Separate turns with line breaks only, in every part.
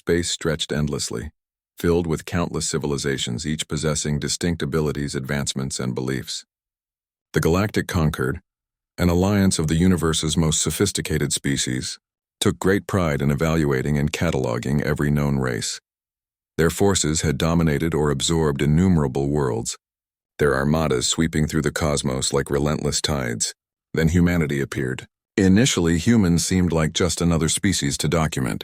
space stretched endlessly, filled with countless civilizations, each possessing distinct abilities, advancements, and beliefs. The Galactic Concord, an alliance of the universe's most sophisticated species, took great pride in evaluating and cataloging every known race. Their forces had dominated or absorbed innumerable worlds, their armadas sweeping through the cosmos like relentless tides. Then humanity appeared. Initially, humans seemed like just another species to document.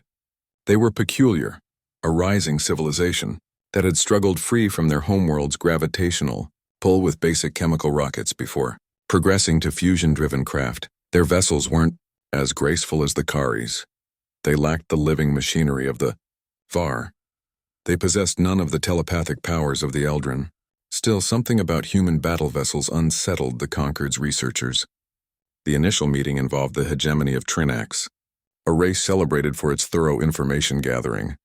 They were peculiar, a rising civilization that had struggled free from their homeworld's gravitational pull with basic chemical rockets before progressing to fusion-driven craft. Their vessels weren't as graceful as the Karis. They lacked the living machinery of the Var. They possessed none of the telepathic powers of the Eldrin. Still, something about human battle vessels unsettled the Concord's researchers. The initial meeting involved the hegemony of Trinax, a race celebrated for its thorough information gathering.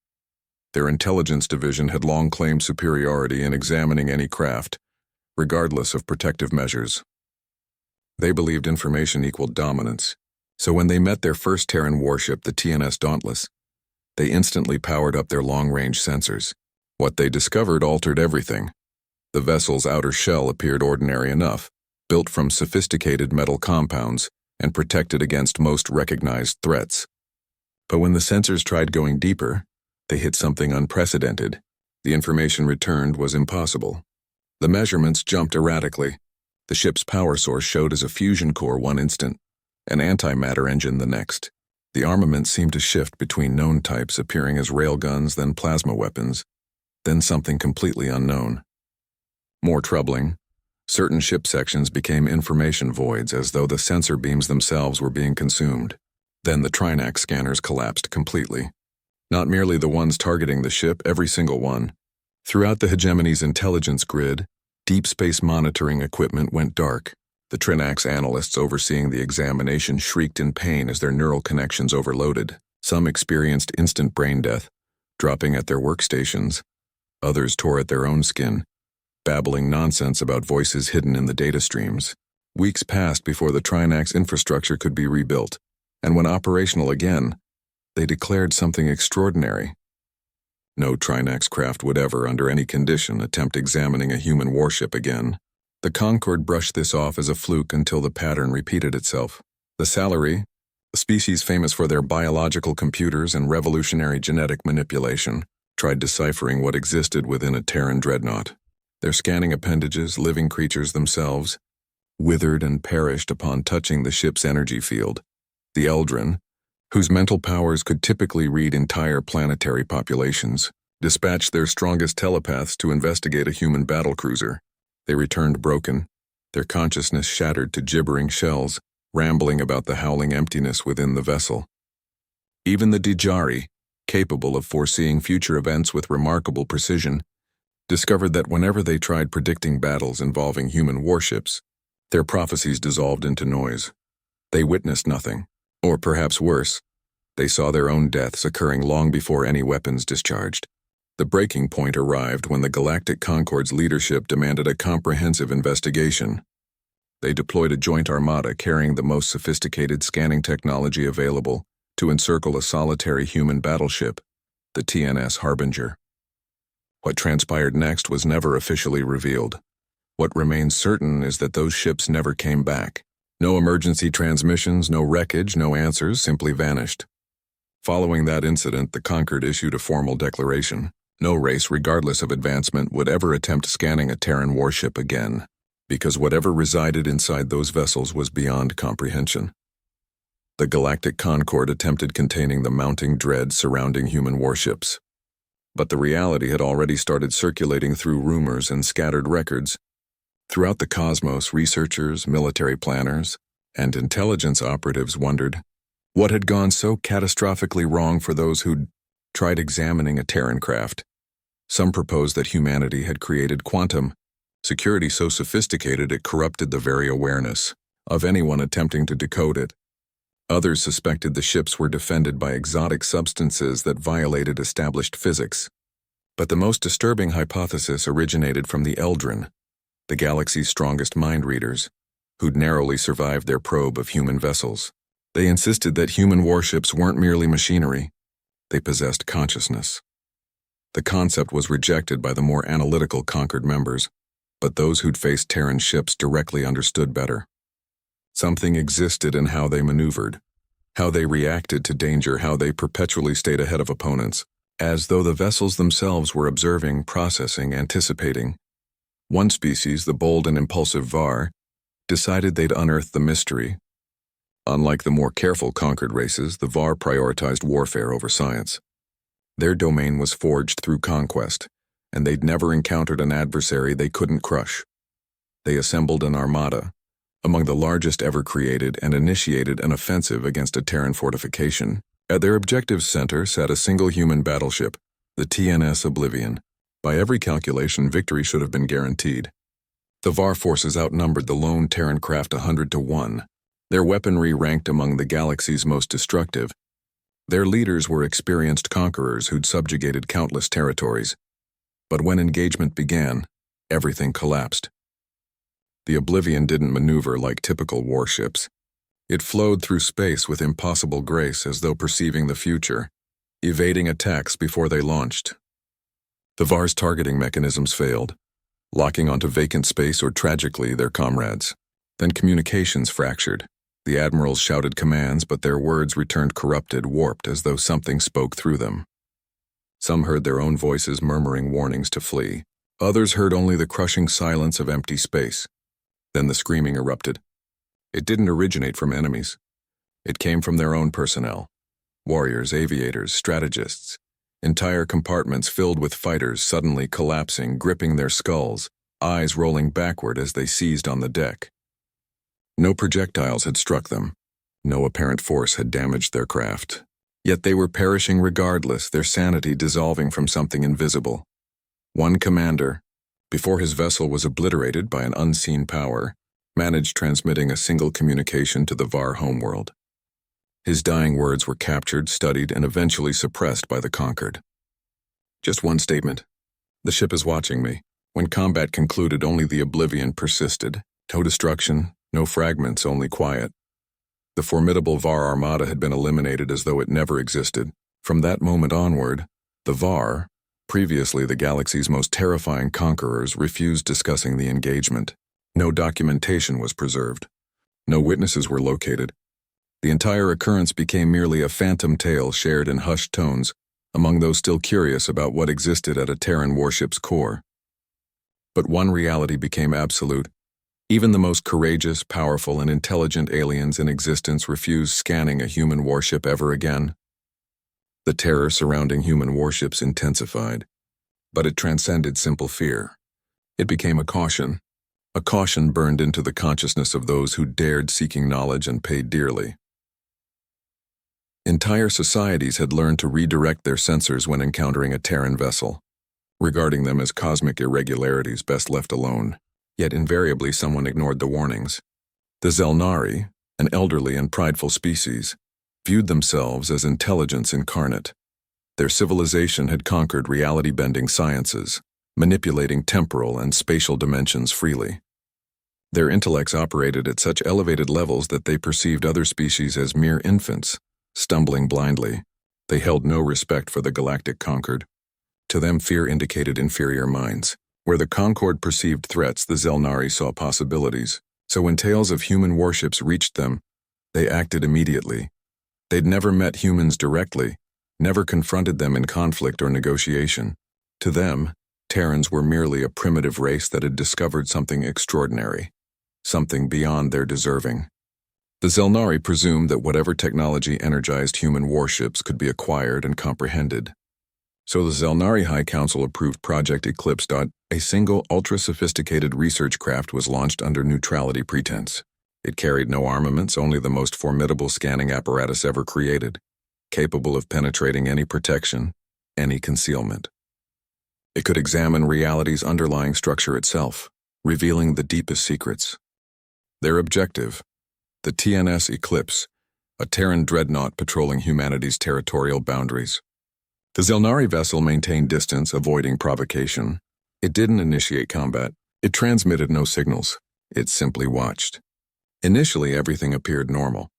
Their intelligence division had long claimed superiority in examining any craft, regardless of protective measures. They believed information equaled dominance, so when they met their first Terran warship, the TNS Dauntless, they instantly powered up their long-range sensors. What they discovered altered everything. The vessel's outer shell appeared ordinary enough, built from sophisticated metal compounds and protected against most recognized threats. But when the sensors tried going deeper, they hit something unprecedented. The information returned was impossible. The measurements jumped erratically. The ship's power source showed as a fusion core one instant, an antimatter engine the next. The armament seemed to shift between known types, appearing as railguns, then plasma weapons, then something completely unknown. More troubling, certain ship sections became information voids, as though the sensor beams themselves were being consumed. Then the Trinax scanners collapsed completely. Not merely the ones targeting the ship, every single one. Throughout the hegemony's intelligence grid, deep space monitoring equipment went dark. The Trinax analysts overseeing the examination shrieked in pain as their neural connections overloaded. Some experienced instant brain death, dropping at their workstations. Others tore at their own skin, babbling nonsense about voices hidden in the data streams. Weeks passed before the Trinax infrastructure could be rebuilt, and when operational again, they declared something extraordinary. No Trinax craft would ever, under any condition, attempt examining a human warship again. The Concord brushed this off as a fluke until the pattern repeated itself. The Zelnari, a species famous for their biological computers and revolutionary genetic manipulation, tried deciphering what existed within a Terran dreadnought. Their scanning appendages, living creatures themselves, withered and perished upon touching the ship's energy field. The Eldrin, whose mental powers could typically read entire planetary populations, dispatched their strongest telepaths to investigate a human battlecruiser. They returned broken, their consciousness shattered to gibbering shells, rambling about the howling emptiness within the vessel. Even the Dijari, capable of foreseeing future events with remarkable precision, discovered that whenever they tried predicting battles involving human warships, their prophecies dissolved into noise. They witnessed nothing, or perhaps worse, they saw their own deaths occurring long before any weapons discharged. The breaking point arrived when the Galactic Concord's leadership demanded a comprehensive investigation. They deployed a joint armada carrying the most sophisticated scanning technology available to encircle a solitary human battleship, the TNS Harbinger. What transpired next was never officially revealed. What remains certain is that those ships never came back. No emergency transmissions, no wreckage, no answers, simply vanished. Following that incident, the Concord issued a formal declaration. No race, regardless of advancement, would ever attempt scanning a Terran warship again, because whatever resided inside those vessels was beyond comprehension. The Galactic Concord attempted containing the mounting dread surrounding human warships. But the reality had already started circulating through rumors and scattered records. Throughout the cosmos, researchers, military planners, and intelligence operatives wondered what had gone so catastrophically wrong for those who'd tried examining a Terran craft. Some proposed that humanity had created quantum security so sophisticated it corrupted the very awareness of anyone attempting to decode it. Others suspected the ships were defended by exotic substances that violated established physics. But the most disturbing hypothesis originated from the Eldrin, the galaxy's strongest mind readers, who'd narrowly survived their probe of human vessels. They insisted that human warships weren't merely machinery. They possessed consciousness. The concept was rejected by the more analytical Concord members, but those who'd faced Terran ships directly understood better. Something existed in how they maneuvered, how they reacted to danger, how they perpetually stayed ahead of opponents, as though the vessels themselves were observing, processing, anticipating. One species, the bold and impulsive Var, decided they'd unearth the mystery. Unlike the more careful Concord races, the Var prioritized warfare over science. Their domain was forged through conquest, and they'd never encountered an adversary they couldn't crush. They assembled an armada, among the largest ever created, and initiated an offensive against a Terran fortification. At their objective's center sat a single human battleship, the TNS Oblivion. By every calculation, victory should have been guaranteed. The Var forces outnumbered the lone Terran craft 100-1. Their weaponry ranked among the galaxy's most destructive. Their leaders were experienced conquerors who'd subjugated countless territories. But when engagement began, everything collapsed. The Oblivion didn't maneuver like typical warships. It flowed through space with impossible grace, as though perceiving the future, evading attacks before they launched. The Var's targeting mechanisms failed, locking onto vacant space or tragically their comrades. Then communications fractured. The admirals shouted commands, but their words returned corrupted, warped, as though something spoke through them. Some heard their own voices murmuring warnings to flee. Others heard only the crushing silence of empty space. Then the screaming erupted. It didn't originate from enemies. It came from their own personnel. Warriors, aviators, strategists. Entire compartments filled with fighters suddenly collapsing, gripping their skulls, eyes rolling backward as they seized on the deck. No projectiles had struck them. No apparent force had damaged their craft. Yet they were perishing regardless, their sanity dissolving from something invisible. One commander, before his vessel was obliterated by an unseen power, managed transmitting a single communication to the Var homeworld. His dying words were captured, studied, and eventually suppressed by the Concord. Just one statement. The ship is watching me. When combat concluded, only the Oblivion persisted. No destruction, no fragments, only quiet. The formidable Var armada had been eliminated as though it never existed. From that moment onward, the Var, previously the galaxy's most terrifying conquerors, refused discussing the engagement. No documentation was preserved. No witnesses were located. The entire occurrence became merely a phantom tale shared in hushed tones among those still curious about what existed at a Terran warship's core. But one reality became absolute. Even the most courageous, powerful, and intelligent aliens in existence refused scanning a human warship ever again. The terror surrounding human warships intensified, but it transcended simple fear. It became a caution burned into the consciousness of those who dared seeking knowledge and paid dearly. Entire societies had learned to redirect their sensors when encountering a Terran vessel, regarding them as cosmic irregularities best left alone. Yet invariably someone ignored the warnings. The Zelnari, an elderly and prideful species, viewed themselves as intelligence incarnate. Their civilization had conquered reality-bending sciences, manipulating temporal and spatial dimensions freely. Their intellects operated at such elevated levels that they perceived other species as mere infants, stumbling blindly. They held no respect for the Galactic Concord. To them, fear indicated inferior minds. Where the Concord perceived threats, the Zelnari saw possibilities. So when tales of human warships reached them, they acted immediately. They'd never met humans directly, never confronted them in conflict or negotiation. To them, Terrans were merely a primitive race that had discovered something extraordinary, something beyond their deserving. The Zelnari presumed that whatever technology energized human warships could be acquired and comprehended. So the Zelnari High Council approved Project Eclipse. A single ultra-sophisticated research craft was launched under neutrality pretense. It carried no armaments, only the most formidable scanning apparatus ever created, capable of penetrating any protection, any concealment. It could examine reality's underlying structure itself, revealing the deepest secrets. Their objective, the TNS Eclipse, a Terran dreadnought patrolling humanity's territorial boundaries. The Zelnari vessel maintained distance, avoiding provocation. It didn't initiate combat. It transmitted no signals. It simply watched. Initially, everything appeared normal.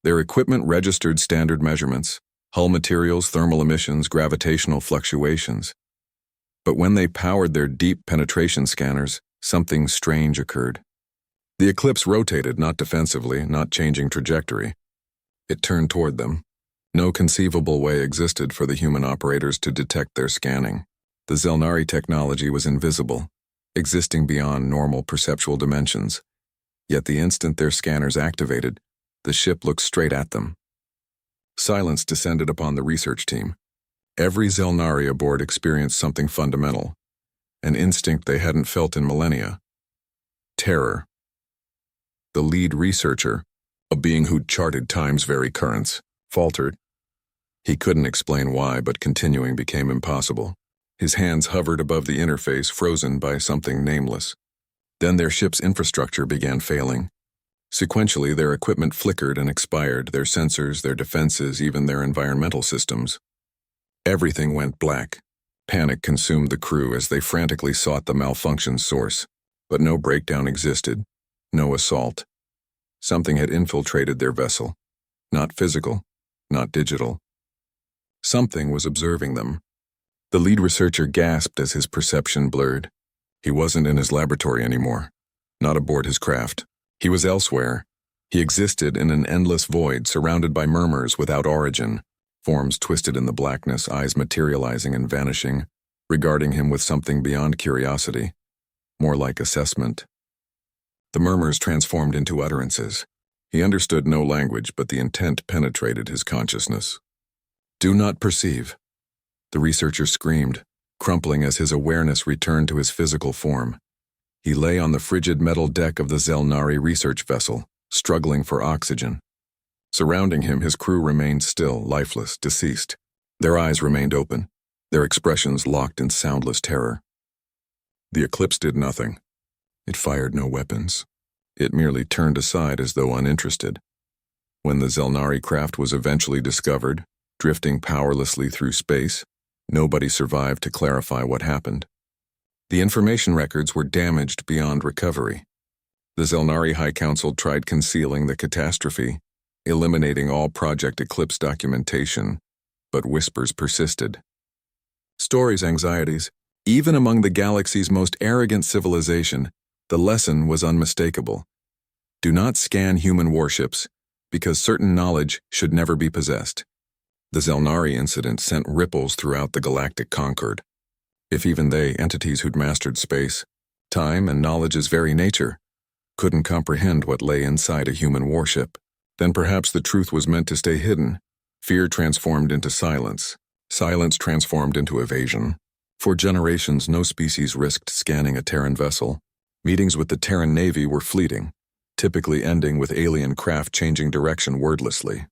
Their equipment registered standard measurements. Hull materials, thermal emissions, gravitational fluctuations. But when they powered their deep penetration scanners, something strange occurred. The Eclipse rotated, not defensively, not changing trajectory. It turned toward them. No conceivable way existed for the human operators to detect their scanning. The Zelnari technology was invisible, existing beyond normal perceptual dimensions. Yet the instant their scanners activated, the ship looked straight at them. Silence descended upon the research team. Every Zelnari aboard experienced something fundamental, an instinct they hadn't felt in millennia. Terror. The lead researcher, a being who'd charted time's very currents, faltered. He couldn't explain why, but continuing became impossible. His hands hovered above the interface, frozen by something nameless. Then their ship's infrastructure began failing. Sequentially, their equipment flickered and expired, their sensors, their defenses, even their environmental systems. Everything went black. Panic consumed the crew as they frantically sought the malfunction's source. But no breakdown existed, no assault. Something had infiltrated their vessel. Not physical, not digital. Something was observing them. The lead researcher gasped as his perception blurred. He wasn't in his laboratory anymore, not aboard his craft. He was elsewhere. He existed in an endless void surrounded by murmurs without origin, forms twisted in the blackness, eyes materializing and vanishing, regarding him with something beyond curiosity, more like assessment. The murmurs transformed into utterances. He understood no language, but the intent penetrated his consciousness. "Do not perceive," the researcher screamed, crumpling as his awareness returned to his physical form. He lay on the frigid metal deck of the Zelnari research vessel, struggling for oxygen. Surrounding him, his crew remained still, lifeless, deceased. Their eyes remained open, their expressions locked in soundless terror. The Eclipse did nothing. It fired no weapons. It merely turned aside as though uninterested. When the Zelnari craft was eventually discovered, drifting powerlessly through space, nobody survived to clarify what happened. The information records were damaged beyond recovery. The Zelnari High Council tried concealing the catastrophe, eliminating all Project Eclipse documentation, but whispers persisted. Stories, anxieties. Even among the galaxy's most arrogant civilization, the lesson was unmistakable. Do not scan human warships, because certain knowledge should never be possessed. The Zelnari incident sent ripples throughout the Galactic Concord. If even they, entities who'd mastered space, time, and knowledge's very nature, couldn't comprehend what lay inside a human warship, then perhaps the truth was meant to stay hidden. Fear transformed into silence. Silence transformed into evasion. For generations, no species risked scanning a Terran vessel. Meetings with the Terran Navy were fleeting, typically ending with alien craft changing direction wordlessly.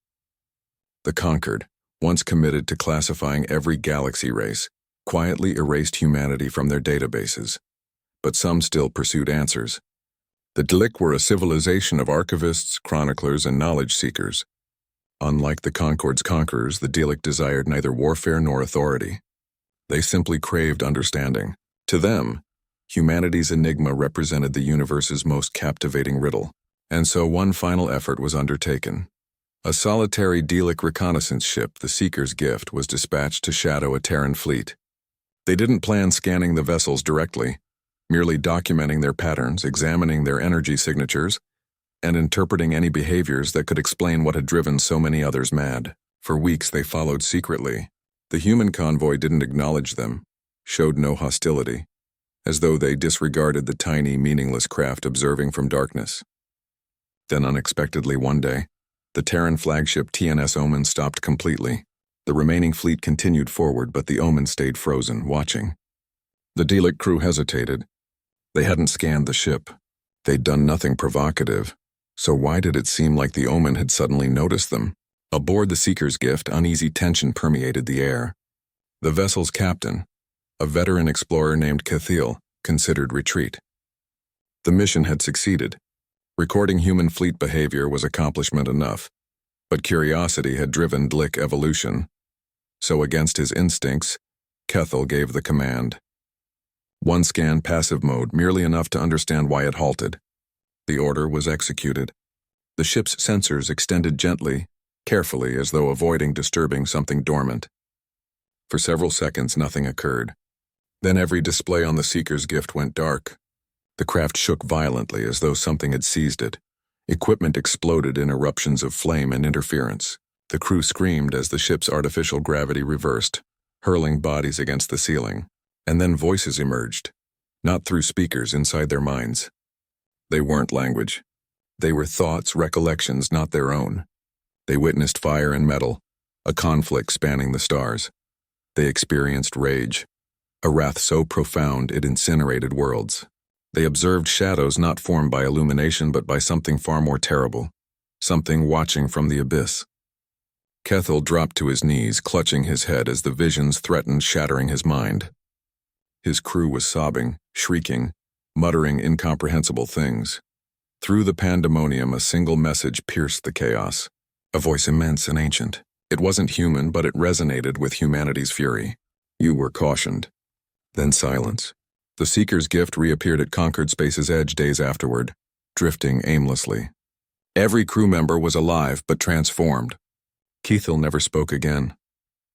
The Concord, once committed to classifying every galaxy race, quietly erased humanity from their databases. But some still pursued answers. The Dlik were a civilization of archivists, chroniclers, and knowledge seekers. Unlike the Concord's conquerors, the Dlik desired neither warfare nor authority. They simply craved understanding. To them, humanity's enigma represented the universe's most captivating riddle, and so one final effort was undertaken. A solitary Dlik reconnaissance ship, the Seeker's Gift, was dispatched to shadow a Terran fleet. They didn't plan scanning the vessels directly, merely documenting their patterns, examining their energy signatures, and interpreting any behaviors that could explain what had driven so many others mad. For weeks they followed secretly. The human convoy didn't acknowledge them, showed no hostility, as though they disregarded the tiny, meaningless craft observing from darkness. Then unexpectedly one day, the Terran flagship TNS Omen stopped completely. The remaining fleet continued forward, but the Omen stayed frozen, watching. The Dlik crew hesitated. They hadn't scanned the ship. They'd done nothing provocative, so why did it seem like the Omen had suddenly noticed them? Aboard the Seeker's Gift, uneasy tension permeated the air. The vessel's captain, a veteran explorer named Cathiel, considered retreat. The mission had succeeded. Recording human fleet behavior was accomplishment enough, but curiosity had driven Dlik evolution. So against his instincts, Cathiel gave the command. One scan, passive mode, merely enough to understand why it halted. The order was executed. The ship's sensors extended gently, carefully as though avoiding disturbing something dormant. For several seconds, nothing occurred. Then every display on the Seeker's gift went dark. The craft shook violently as though something had seized it. Equipment exploded in eruptions of flame and interference. The crew screamed as the ship's artificial gravity reversed, hurling bodies against the ceiling. And then voices emerged, not through speakers inside their minds. They weren't language. They were thoughts, recollections not their own. They witnessed fire and metal, a conflict spanning the stars. They experienced rage, a wrath so profound it incinerated worlds. They observed shadows not formed by illumination but by something far more terrible, something watching from the abyss. Kethel dropped to his knees, clutching his head as the visions threatened shattering his mind. His crew was sobbing, shrieking, muttering incomprehensible things. Through the pandemonium, a single message pierced the chaos, a voice immense and ancient. It wasn't human, but it resonated with humanity's fury. You were cautioned. Then silence. The Seeker's gift reappeared at Concord Space's edge days afterward, drifting aimlessly. Every crew member was alive but transformed. Kethel never spoke again.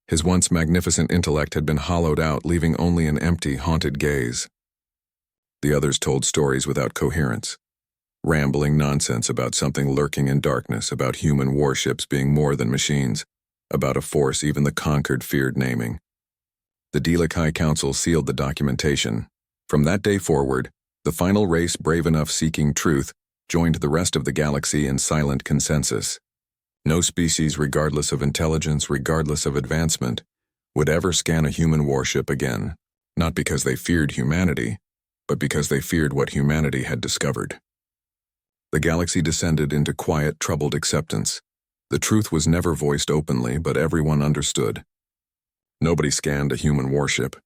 His once magnificent intellect had been hollowed out, leaving only an empty, haunted gaze. The others told stories without coherence, rambling nonsense about something lurking in darkness, about human warships being more than machines, about a force even the Concord feared naming. The Delic High Council sealed the documentation. From that day forward, the final race brave enough seeking truth joined the rest of the galaxy in silent consensus. No species, regardless of intelligence, regardless of advancement, would ever scan a human warship again, not because they feared humanity, but because they feared what humanity had discovered. The galaxy descended into quiet, troubled acceptance. The truth was never voiced openly, but everyone understood. Nobody scanned a human warship,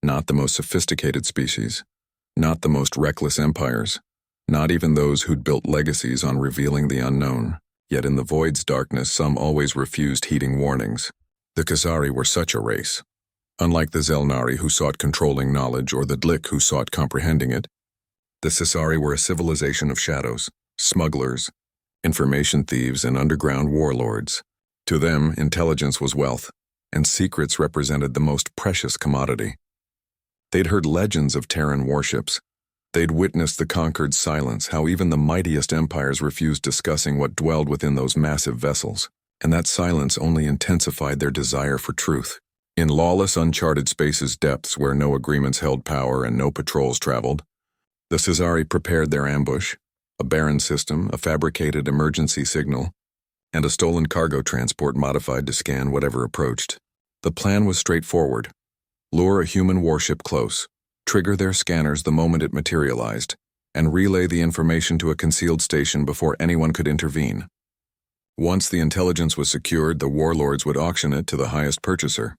not the most sophisticated species, not the most reckless empires, not even those who'd built legacies on revealing the unknown. Yet in the void's darkness, some always refused heeding warnings. The Khazari were such a race. Unlike the Zelnari who sought controlling knowledge or the Dlik who sought comprehending it, the Sasari were a civilization of shadows, smugglers, information thieves, and underground warlords. To them, intelligence was wealth, and secrets represented the most precious commodity. They'd heard legends of Terran warships. They'd witnessed the Conquered silence, how even the mightiest empires refused discussing what dwelled within those massive vessels, and that silence only intensified their desire for truth. In lawless, uncharted spaces' depths where no agreements held power and no patrols traveled, the Sasari prepared their ambush, a barren system, a fabricated emergency signal, and a stolen cargo transport modified to scan whatever approached. The plan was straightforward. Lure a human warship close, trigger their scanners the moment it materialized, and relay the information to a concealed station before anyone could intervene. Once the intelligence was secured, the warlords would auction it to the highest purchaser.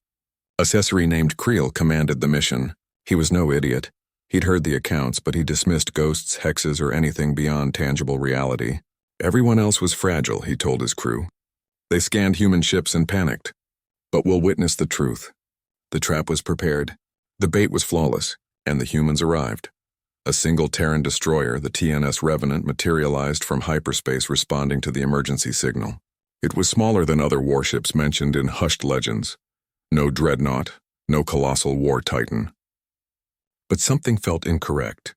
A Sasari named Creel commanded the mission. He was no idiot. He'd heard the accounts, but he dismissed ghosts, hexes, or anything beyond tangible reality. Everyone else was fragile, he told his crew. They scanned human ships and panicked. But we'll witness the truth. The trap was prepared. The bait was flawless, and the humans arrived. A single Terran destroyer, the TNS Revenant, materialized from hyperspace responding to the emergency signal. It was smaller than other warships mentioned in hushed legends. No dreadnought, no colossal war titan. But something felt incorrect.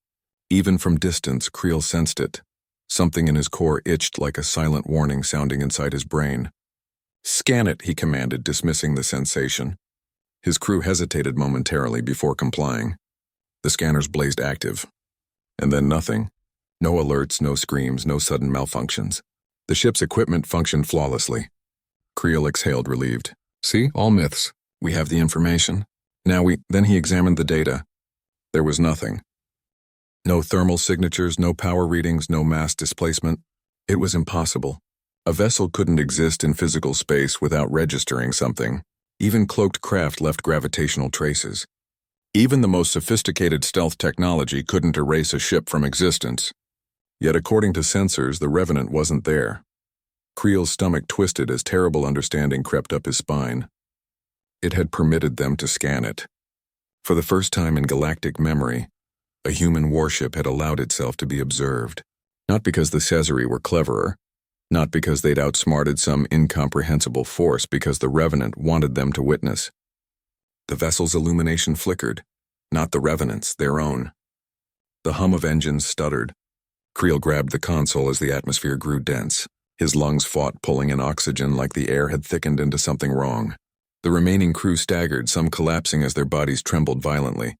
Even from distance, Creel sensed it. Something in his core itched like a silent warning sounding inside his brain. "Scan it," he commanded, dismissing the sensation. His crew hesitated momentarily before complying. The scanners blazed active. And then nothing. No alerts, no screams, no sudden malfunctions. The ship's equipment functioned flawlessly. Creel exhaled, relieved. "See, all myths. We have the information. Then he examined the data. There was nothing. No thermal signatures, no power readings, no mass displacement. It was impossible. A vessel couldn't exist in physical space without registering something. Even cloaked craft left gravitational traces. Even the most sophisticated stealth technology couldn't erase a ship from existence. Yet according to sensors, the Revenant wasn't there. Creel's stomach twisted as terrible understanding crept up his spine. It had permitted them to scan it. For the first time in galactic memory, a human warship had allowed itself to be observed. Not because the Sasari were cleverer, Not because they'd outsmarted some incomprehensible force, because the Revenant wanted them to witness. The vessel's illumination flickered, not the Revenant's, their own. The hum of engines stuttered. Creel grabbed the console as the atmosphere grew dense. His lungs fought, pulling in oxygen like the air had thickened into something wrong. The remaining crew staggered, some collapsing as their bodies trembled violently.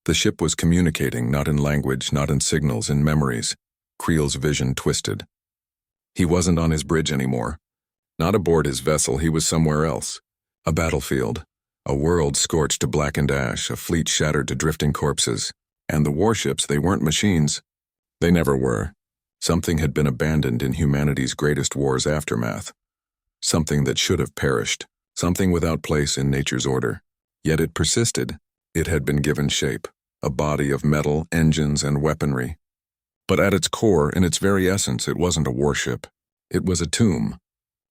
The ship was communicating, not in language, not in signals, in memories. Creel's vision twisted. He wasn't on his bridge anymore. Not aboard his vessel, he was somewhere else. A battlefield. A world scorched to blackened ash, a fleet shattered to drifting corpses. And the warships, they weren't machines. They never were. Something had been abandoned in humanity's greatest war's aftermath. Something that should have perished. Something without place in nature's order. Yet it persisted. It had been given shape. A body of metal, engines, and weaponry. But at its core, in its very essence, it wasn't a warship. It was a tomb.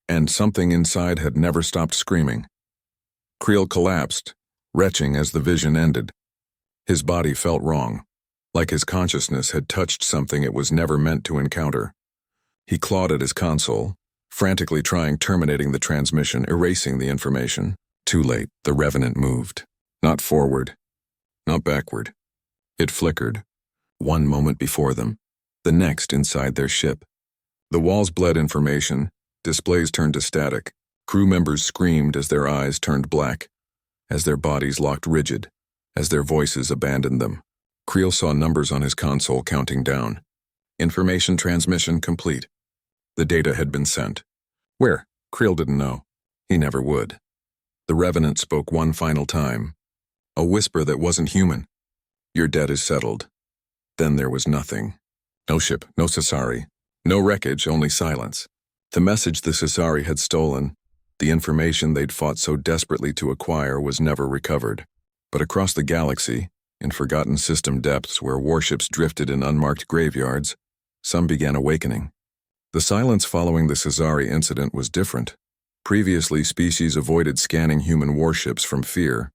And something inside had never stopped screaming. Creel collapsed, retching as the vision ended. His body felt wrong, like his consciousness had touched something it was never meant to encounter. He clawed at his console, frantically trying terminating the transmission, erasing the information. Too late, the Revenant moved. Not forward, not backward. It flickered, one moment before them, the next inside their ship. The walls bled information, displays turned to static. Crew members screamed as their eyes turned black, as their bodies locked rigid, as their voices abandoned them. Creel saw numbers on his console counting down. Information transmission complete. The data had been sent. Where? Creel didn't know. He never would. The Revenant spoke one final time. A whisper that wasn't human. Your debt is settled. Then there was nothing. No ship, no Sasari. No wreckage, only silence. The message the Sasari had stolen, the information they'd fought so desperately to acquire, was never recovered. But across the galaxy, in forgotten system depths where warships drifted in unmarked graveyards, some began awakening. The silence following the Sasari incident was different. Previously, species avoided scanning human warships from fear.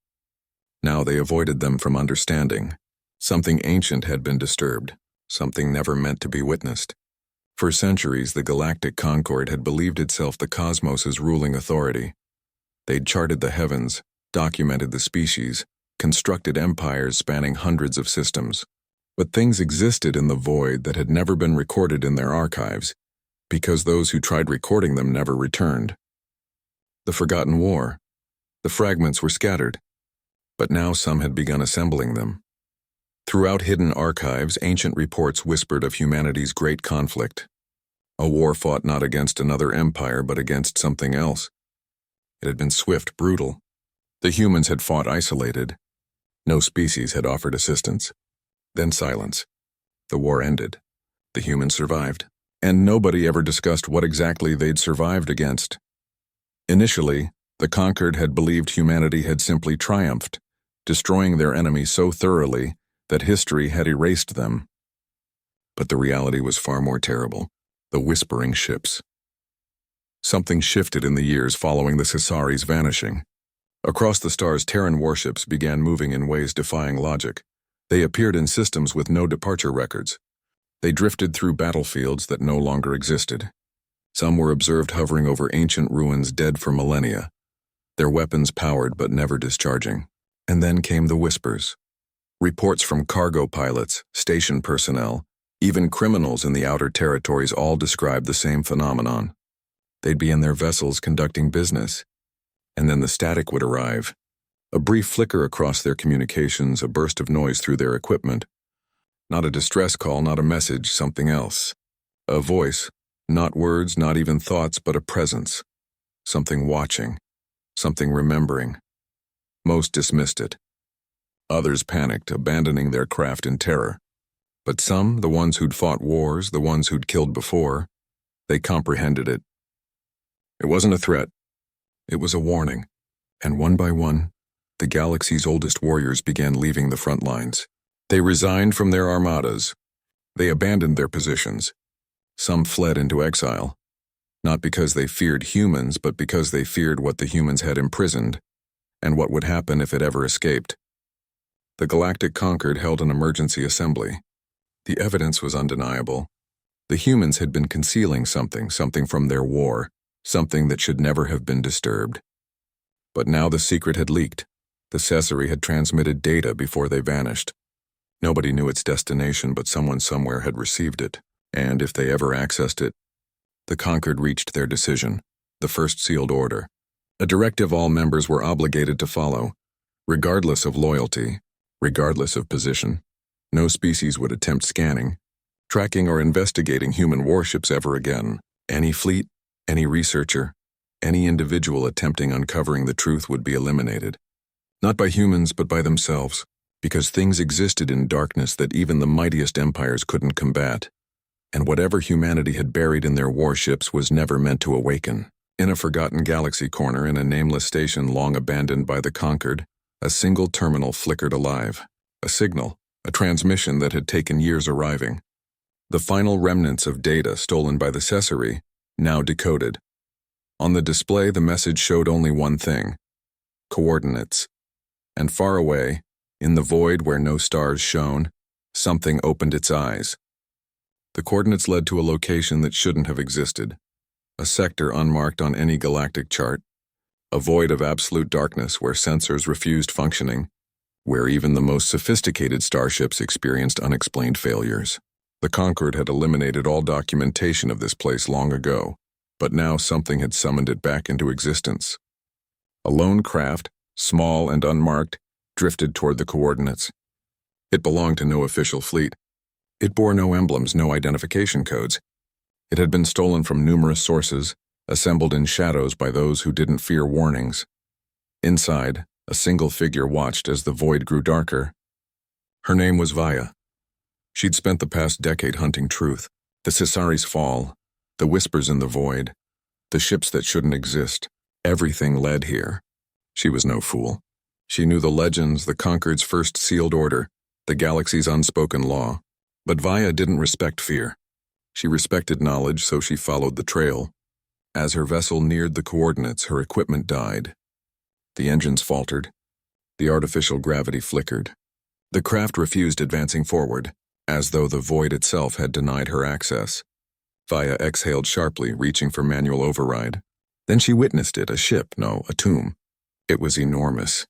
Now they avoided them from understanding. Something ancient had been disturbed, something never meant to be witnessed. For centuries, the Galactic Concord had believed itself the cosmos's ruling authority. They'd charted the heavens, documented the species, constructed empires spanning hundreds of systems. But things existed in the void that had never been recorded in their archives, because those who tried recording them never returned. The forgotten war. The fragments were scattered, but now some had begun assembling them. Throughout hidden archives, ancient reports whispered of humanity's great conflict. A war fought not against another empire, but against something else. It had been swift, brutal. The humans had fought isolated. No species had offered assistance. Then silence. The war ended. The humans survived. And nobody ever discussed what exactly they'd survived against. Initially, the Concord had believed humanity had simply triumphed, destroying their enemy so thoroughly that history had erased them. But the reality was far more terrible. The whispering ships. Something shifted in the years following the Sasari's vanishing. Across the stars, Terran warships began moving in ways defying logic. They appeared in systems with no departure records. They drifted through battlefields that no longer existed. Some were observed hovering over ancient ruins dead for millennia, their weapons powered but never discharging. And then came the whispers. Reports from cargo pilots, station personnel, even criminals in the outer territories all described the same phenomenon. They'd be in their vessels conducting business, and then the static would arrive. A brief flicker across their communications, a burst of noise through their equipment. Not a distress call, not a message, something else. A voice, not words, not even thoughts, but a presence. Something watching, something remembering. Most dismissed it. Others panicked, abandoning their craft in terror. But some, the ones who'd fought wars, the ones who'd killed before, they comprehended it. It wasn't a threat. It was a warning. And one by one, the galaxy's oldest warriors began leaving the front lines. They resigned from their armadas. They abandoned their positions. Some fled into exile, not because they feared humans, but because they feared what the humans had imprisoned, and what would happen if it ever escaped. The Galactic Concord held an emergency assembly. The evidence was undeniable. The humans had been concealing something from their war, something that should never have been disturbed. But now the secret had leaked. The Sci had transmitted data before they vanished. Nobody knew its destination, but someone somewhere had received it, and if they ever accessed it, the Concord reached their decision, the first sealed order, a directive all members were obligated to follow, regardless of loyalty, regardless of position. No species would attempt scanning, tracking or investigating human warships ever again. Any fleet, any researcher, any individual attempting uncovering the truth would be eliminated. Not by humans, but by themselves, because things existed in darkness that even the mightiest empires couldn't combat, and whatever humanity had buried in their warships was never meant to awaken. In a forgotten galaxy corner in a nameless station long abandoned by the Concord, a single terminal flickered alive. A signal, a transmission that had taken years arriving. The final remnants of data stolen by the Sci, now decoded. On the display, the message showed only one thing: coordinates. And far away, in the void where no stars shone, something opened its eyes. The coordinates led to a location that shouldn't have existed. A sector unmarked on any galactic chart. A void of absolute darkness where sensors refused functioning, where even the most sophisticated starships experienced unexplained failures. The Concord had eliminated all documentation of this place long ago, but now something had summoned it back into existence. A lone craft, small and unmarked, drifted toward the coordinates. It belonged to no official fleet. It bore no emblems, no identification codes. It had been stolen from numerous sources, assembled in shadows by those who didn't fear warnings. Inside, a single figure watched as the void grew darker. Her name was Vaya. She'd spent the past decade hunting truth, the Sci fall, the whispers in the void, the ships that shouldn't exist. Everything led here. She was no fool. She knew the legends, the Concord's first sealed order, the galaxy's unspoken law. But Vaya didn't respect fear. She respected knowledge, so she followed the trail. As her vessel neared the coordinates, her equipment died. The engines faltered. The artificial gravity flickered. The craft refused advancing forward, as though the void itself had denied her access. Vaya exhaled sharply, reaching for manual override. Then she witnessed it, a ship, no, a tomb. It was enormous.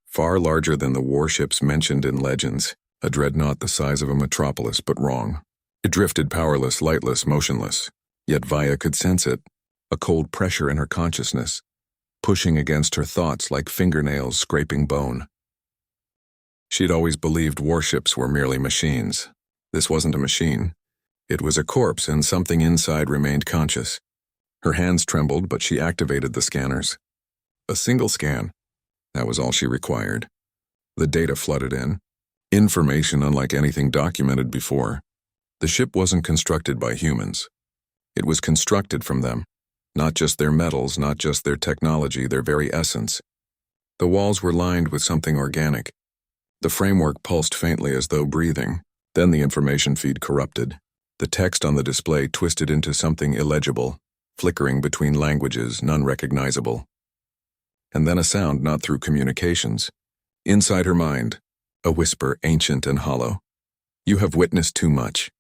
Far larger than the warships mentioned in legends, a dreadnought the size of a metropolis, but wrong. It drifted powerless, lightless, motionless. Yet Vaya could sense it, a cold pressure in her consciousness, pushing against her thoughts like fingernails scraping bone. She'd always believed warships were merely machines. This wasn't a machine. It was a corpse, and something inside remained conscious. Her hands trembled, but she activated the scanners. A single scan. That was all she required. The data flooded in. Information unlike anything documented before. The ship wasn't constructed by humans. It was constructed from them. Not just their metals, not just their technology, their very essence. The walls were lined with something organic. The framework pulsed faintly as though breathing. Then the information feed corrupted. The text on the display twisted into something illegible, flickering between languages, none recognizable. And then a sound not through communications. Inside her mind, a whisper ancient and hollow. "You have witnessed too much."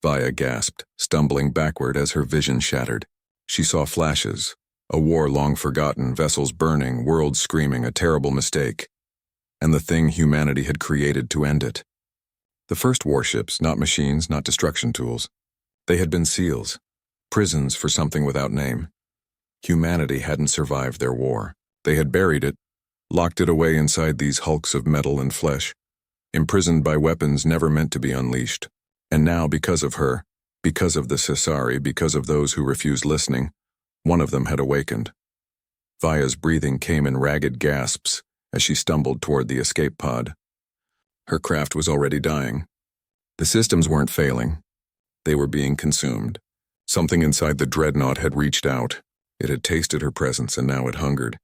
Vaya gasped, stumbling backward as her vision shattered. She saw flashes, a war long forgotten, vessels burning, worlds screaming, a terrible mistake, and the thing humanity had created to end it. The first warships, not machines, not destruction tools. They had been seals, prisons for something without name. Humanity hadn't survived their war. They had buried it, locked it away inside these hulks of metal and flesh, imprisoned by weapons never meant to be unleashed. And now, because of her, because of the Sci, because of those who refused listening, one of them had awakened. Vaya's breathing came in ragged gasps as she stumbled toward the escape pod. Her craft was already dying. The systems weren't failing. They were being consumed. Something inside the dreadnought had reached out. It had tasted her presence, and now it hungered.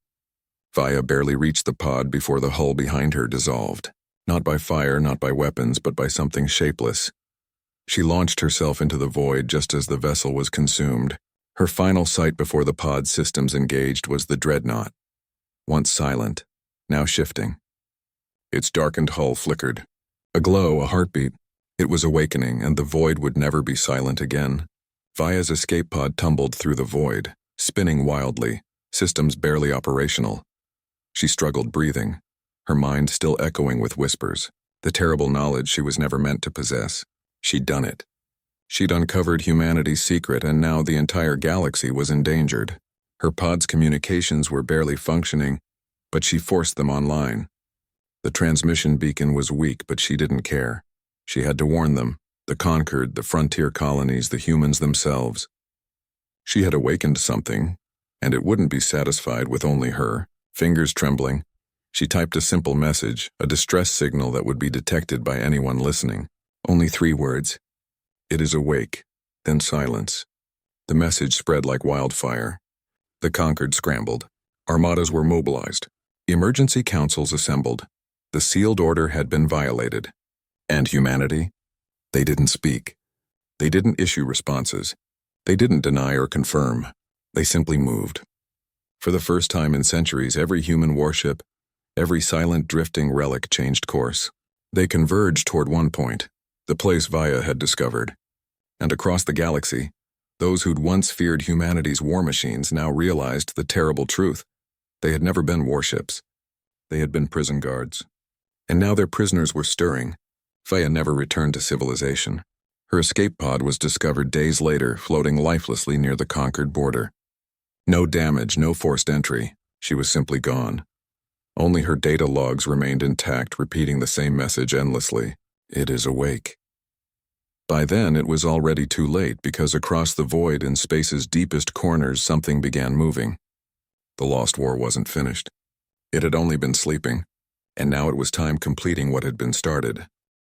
Vaya barely reached the pod before the hull behind her dissolved. Not by fire, not by weapons, but by something shapeless. She launched herself into the void just as the vessel was consumed. Her final sight before the pod systems engaged was the dreadnought. Once silent, now shifting. Its darkened hull flickered. A glow, a heartbeat. It was awakening, and the void would never be silent again. Vaya's escape pod tumbled through the void, spinning wildly, systems barely operational. She struggled breathing, her mind still echoing with whispers, the terrible knowledge she was never meant to possess. She'd done it. She'd uncovered humanity's secret, and now the entire galaxy was endangered. Her pod's communications were barely functioning, but she forced them online. The transmission beacon was weak, but she didn't care. She had to warn them, the Concord, the frontier colonies, the humans themselves. She had awakened something, and it wouldn't be satisfied with only her. Fingers trembling, she typed a simple message, a distress signal that would be detected by anyone listening. Only 3 words. "It is awake," then silence. The message spread like wildfire. The Concord scrambled. Armadas were mobilized. Emergency councils assembled. The sealed order had been violated. And humanity? They didn't speak. They didn't issue responses. They didn't deny or confirm. They simply moved. For the first time in centuries, every human warship, every silent drifting relic changed course. They converged toward one point, the place Vaya had discovered. And across the galaxy, those who'd once feared humanity's war machines now realized the terrible truth. They had never been warships. They had been prison guards. And now their prisoners were stirring. Vaya never returned to civilization. Her escape pod was discovered days later, floating lifelessly near the Concord border. No damage, no forced entry. She was simply gone. Only her data logs remained intact, repeating the same message endlessly. "It is awake." By then, it was already too late, because across the void in space's deepest corners, something began moving. The Lost War wasn't finished. It had only been sleeping, and now it was time completing what had been started.